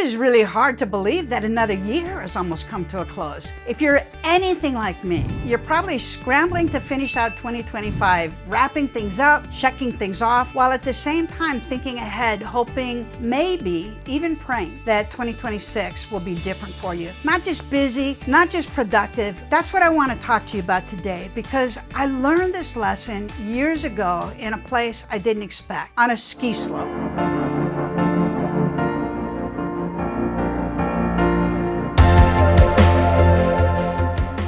is really hard to believe that another year has almost come to a close. If you're anything like me, you're probably scrambling to finish out 2025, wrapping things up, checking things off, while at the same time thinking ahead, hoping, maybe even praying that 2026 will be different for you. Not just busy, not just productive. That's what I want to talk to you about today, because I learned this lesson years ago in a place I didn't expect, on a ski slope.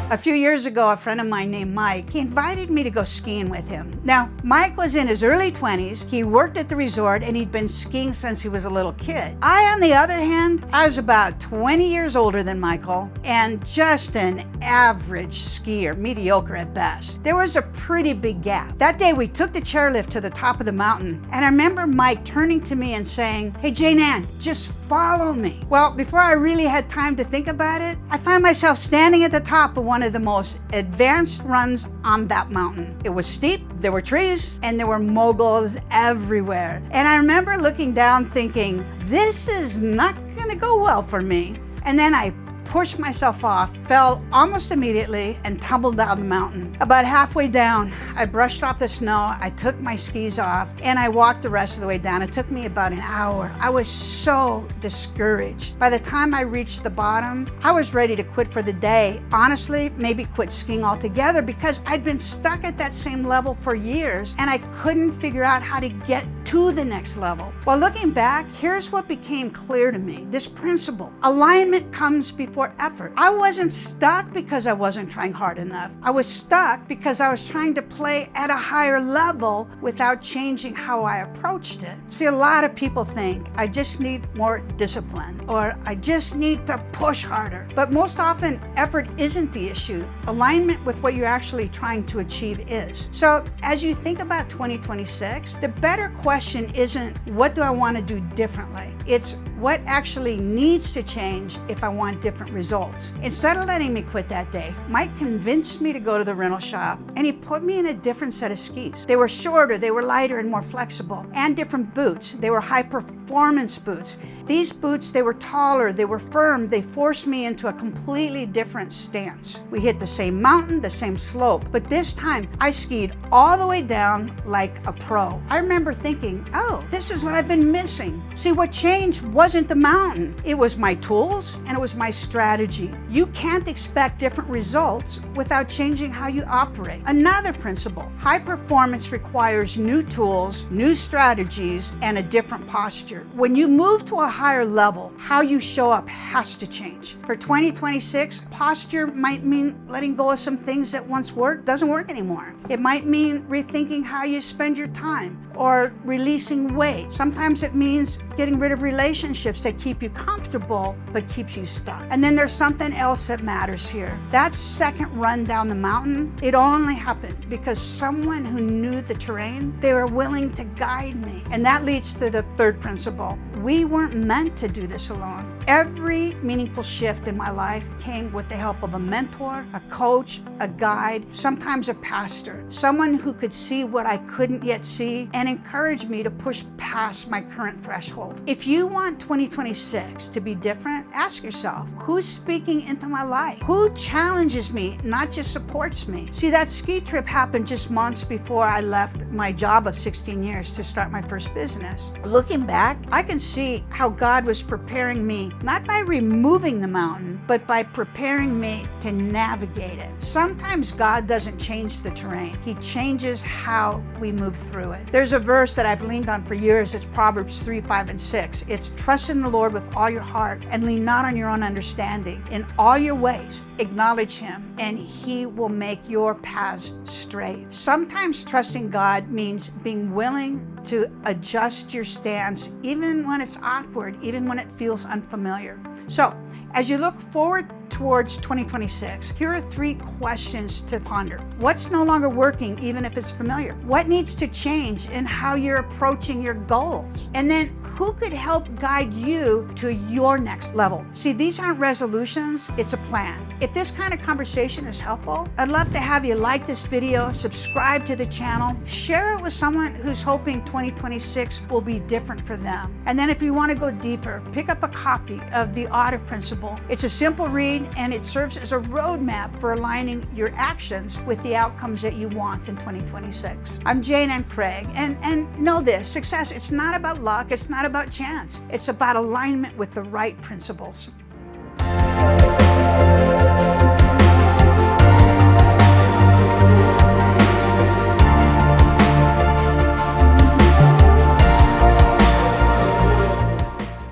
A few years ago, a friend of mine named Mike, he invited me to go skiing with him. Now, Mike was in his early 20s, he worked at the resort, and he'd been skiing since he was a little kid. I, on the other hand, I was about 20 years older than Michael, and just an average skier, mediocre at best. There was a pretty big gap. That day, we took the chairlift to the top of the mountain, and I remember Mike turning to me and saying, "Hey, Jane Ann, just follow me." Well, before I really had time to think about it, I found myself standing at the top of one of the most advanced runs on that mountain. It was steep, there were trees, and there were moguls everywhere. And I remember looking down thinking, this is not gonna go well for me. And then I pushed myself off, fell almost immediately, and tumbled down the mountain. About halfway down, I brushed off the snow, I took my skis off, and I walked the rest of the way down. It took me about an hour. I was so discouraged. By the time I reached the bottom, I was ready to quit for the day. Honestly, maybe quit skiing altogether, because I'd been stuck at that same level for years, and I couldn't figure out how to get to the next level. While looking back, here's what became clear to me, this principle. Alignment comes before effort. I wasn't stuck because I wasn't trying hard enough. I was stuck because I was trying to play at a higher level without changing how I approached it. See, a lot of people think, I just need more discipline, or I just need to push harder. But most often, effort isn't the issue. Alignment with what you're actually trying to achieve is. So as you think about 2026, the better question isn't, what do I want to do differently? It's what actually needs to change if I want different results. Instead of letting me quit that day, Mike convinced me to go to the rental shop, and he put me in a different set of skis. They were shorter, they were lighter and more flexible, and different boots. They were high performance boots. These boots, they were taller, they were firm, they forced me into a completely different stance. We hit the same mountain, the same slope, but this time I skied all the way down like a pro. I remember thinking, oh, this is what I've been missing. See, what changed wasn't the mountain, it was my tools and it was my strategy. You can't expect different results without changing how you operate. Another principle, high performance requires new tools, new strategies, and a different posture. When you move to a higher level, how you show up has to change. For 2026, posture might mean letting go of some things that once worked, doesn't work anymore. It might mean rethinking how you spend your time, or releasing weight. Sometimes it means getting rid of relationships that keep you comfortable but keeps you stuck. And then there's something else that matters here. That second run down the mountain, it only happened because someone who knew the terrain, they were willing to guide me. And that leads to the third principle. We weren't meant to do this alone. Every meaningful shift in my life came with the help of a mentor, a coach, a guide, sometimes a pastor, someone who could see what I couldn't yet see and encourage me to push past my current threshold. If you want 2026 to be different, ask yourself, who's speaking into my life? Who challenges me, not just supports me? See, that ski trip happened just months before I left my job of 16 years to start my first business. Looking back, I can see how God was preparing me, not by removing the mountain, but by preparing me to navigate it. Sometimes God doesn't change the terrain. He changes how we move through it. There's a verse that I've leaned on for years. It's Proverbs 3, 5, and 6. It's trust in the Lord with all your heart and lean not on your own understanding. In all your ways, acknowledge Him, and He will make your paths straight. Sometimes trusting God means being willing to adjust your stance, even when it's awkward, even when it feels unfamiliar. So, as you look forward towards 2026, here are 3 questions to ponder. What's no longer working, even if it's familiar? What needs to change in how you're approaching your goals? And then who could help guide you to your next level? See, these aren't resolutions, it's a plan. If this kind of conversation is helpful, I'd love to have you like this video, subscribe to the channel, share it with someone who's hoping 2026 will be different for them. And then if you want to go deeper, pick up a copy of the Audit Principle. It's a simple read and it serves as a roadmap for aligning your actions with the outcomes that you want in 2026. I'm Jane and Craig, and know this, success, it's not about luck, it's not about chance, it's about alignment with the right principles.